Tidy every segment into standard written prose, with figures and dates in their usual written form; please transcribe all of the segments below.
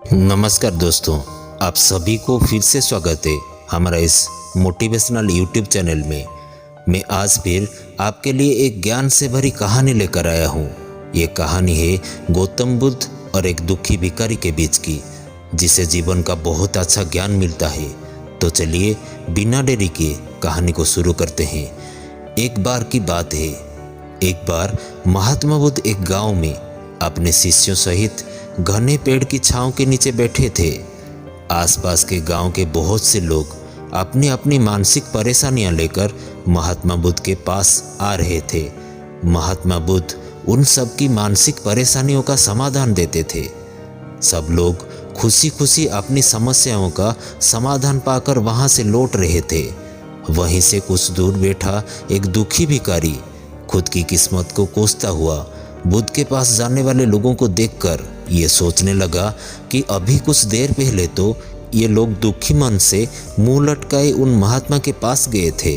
नमस्कार दोस्तों, आप सभी को फिर से स्वागत है हमारा इस मोटिवेशनल यूट्यूब चैनल में। मैं आज फिर आपके लिए एक ज्ञान से भरी कहानी लेकर आया हूँ। ये कहानी है गौतम बुद्ध और एक दुखी भिखारी के बीच की, जिसे जीवन का बहुत अच्छा ज्ञान मिलता है। तो चलिए बिना देरी किए कहानी को शुरू करते हैं। एक बार की बात है, एक बार महात्मा बुद्ध एक गांव में अपने शिष्यों सहित घने पेड़ की छांव के नीचे बैठे थे। आसपास के गांव के बहुत से लोग अपनी अपनी मानसिक परेशानियां लेकर महात्मा बुद्ध के पास आ रहे थे। महात्मा बुद्ध उन सब की मानसिक परेशानियों का समाधान देते थे। सब लोग खुशी खुशी अपनी समस्याओं का समाधान पाकर वहां से लौट रहे थे। वहीं से कुछ दूर बैठा एक दुखी भिखारी खुद की किस्मत को कोसता हुआ बुद्ध के पास जाने वाले लोगों को देखकर ये सोचने लगा कि अभी कुछ देर पहले तो ये लोग दुखी मन से मुंह लटकाए उन महात्मा के पास गए थे,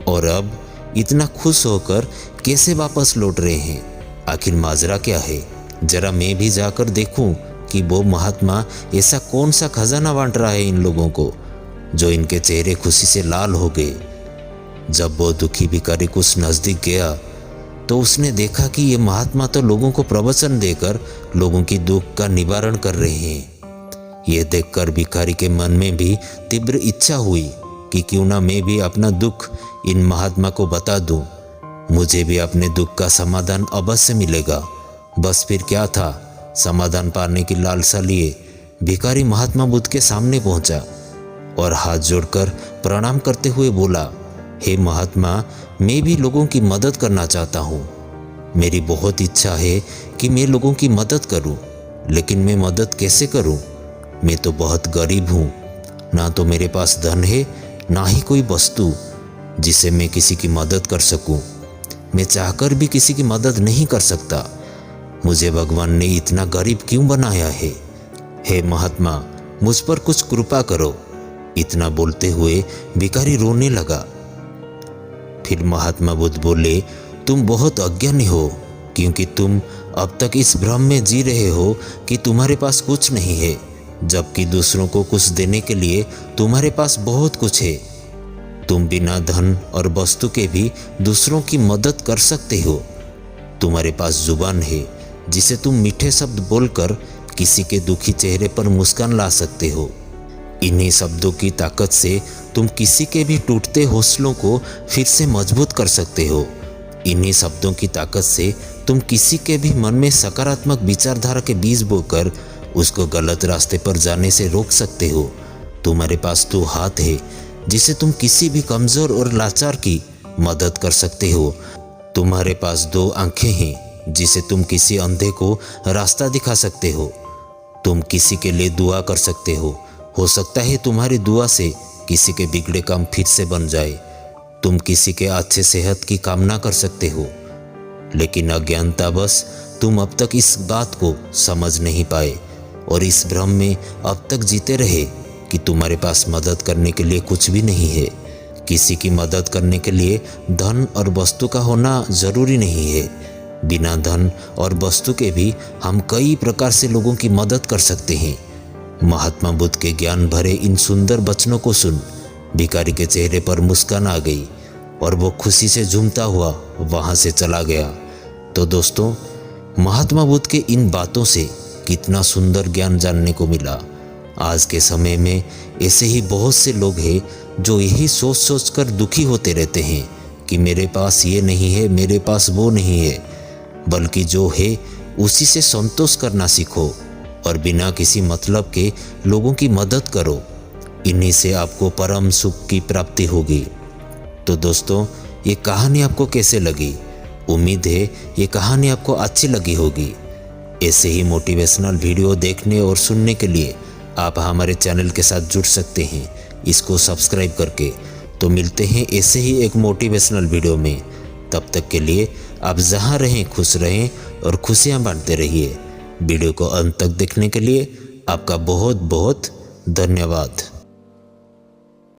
और अब इतना खुश होकर कैसे वापस लौट रहे हैं। आखिर माजरा क्या है? जरा मैं भी जाकर देखूं कि वो महात्मा ऐसा कौन सा खजाना बांट रहा है इन लोगों को, जो इनके चेहरे खुशी से लाल हो गए। जब वो दुखी भिखारी कुछ नजदीक गया तो उसने देखा कि ये महात्मा तो लोगों को प्रवचन देकर लोगों की दुख का निवारण कर रहे हैं। ये देखकर भिखारी के मन में भी तीव्र इच्छा हुई कि क्यों ना मैं भी अपना दुख इन महात्मा को बता दूं। मुझे भी अपने दुख का समाधान अवश्य मिलेगा। बस फिर क्या था, समाधान पाने की लालसा लिए भिखारी महात्मा बुद्ध के सामने पहुंचा और हाथ जोड़कर प्रणाम करते हुए बोला, हे महात्मा, मैं भी लोगों की मदद करना चाहता हूँ। मेरी बहुत इच्छा है कि मैं लोगों की मदद करूँ, लेकिन मैं मदद कैसे करूँ? मैं तो बहुत गरीब हूँ। ना तो मेरे पास धन है, ना ही कोई वस्तु जिसे मैं किसी की मदद कर सकूँ। मैं चाहकर भी किसी की मदद नहीं कर सकता। मुझे भगवान ने इतना गरीब क्यों बनाया है? हे महात्मा, मुझ पर कुछ कृपा करो। इतना बोलते हुए भिखारी रोने लगा। फिर महात्मा बुद्ध बोले, तुम बहुत अज्ञानी हो, क्योंकि तुम अब तक इस भ्रम में जी रहे हो कि तुम्हारे पास कुछ नहीं है, जबकि दूसरों को कुछ देने के लिए तुम्हारे पास बहुत कुछ है। तुम बिना धन और वस्तु के भी दूसरों की मदद कर सकते हो। तुम्हारे पास जुबान है, जिसे तुम मीठे शब्द बोलकर किसी के दुखी चेहरे पर मुस्कान ला सकते हो। इन्हीं शब्दों की ताकत से तुम किसी के भी टूटते हौसलों को फिर से मजबूत कर सकते हो। इन्हीं शब्दों की ताकत से तुम किसी के भी मन में सकारात्मक विचारधारा के बीज बोकर उसको गलत रास्ते पर जाने से रोक सकते हो। तुम्हारे पास दो हाथ है, जिसे तुम किसी भी कमजोर और लाचार की मदद कर सकते हो। तुम्हारे पास दो आंखें हैं, जिसे तुम किसी अंधे को रास्ता दिखा सकते हो। तुम किसी के लिए दुआ कर सकते हो सकता है तुम्हारी दुआ से किसी के बिगड़े काम फिर से बन जाए। तुम किसी के अच्छे सेहत की कामना कर सकते हो, लेकिन अज्ञानतावश तुम अब तक इस बात को समझ नहीं पाए और इस भ्रम में अब तक जीते रहे कि तुम्हारे पास मदद करने के लिए कुछ भी नहीं है। किसी की मदद करने के लिए धन और वस्तु का होना जरूरी नहीं है। बिना धन और वस्तु के भी हम कई प्रकार से लोगों की मदद कर सकते हैं। महात्मा बुद्ध के ज्ञान भरे इन सुंदर वचनों को सुन भिखारी के चेहरे पर मुस्कान आ गई और वो खुशी से झूमता हुआ वहां से चला गया। तो दोस्तों, महात्मा बुद्ध के इन बातों से कितना सुंदर ज्ञान जानने को मिला। आज के समय में ऐसे ही बहुत से लोग हैं जो यही सोच सोच कर दुखी होते रहते हैं कि मेरे पास ये नहीं है, मेरे पास वो नहीं है। बल्कि जो है उसी से संतोष करना सीखो और बिना किसी मतलब के लोगों की मदद करो। इन्हीं से आपको परम सुख की प्राप्ति होगी। तो दोस्तों, ये कहानी आपको कैसे लगी? उम्मीद है ये कहानी आपको अच्छी लगी होगी। ऐसे ही मोटिवेशनल वीडियो देखने और सुनने के लिए आप हमारे चैनल के साथ जुड़ सकते हैं, इसको सब्सक्राइब करके। तो मिलते हैं ऐसे ही एक मोटिवेशनल वीडियो में। तब तक के लिए आप जहाँ रहें खुश रहें और खुशियाँ बांटते रहिए। वीडियो को अंत तक देखने के लिए आपका बहुत बहुत धन्यवाद।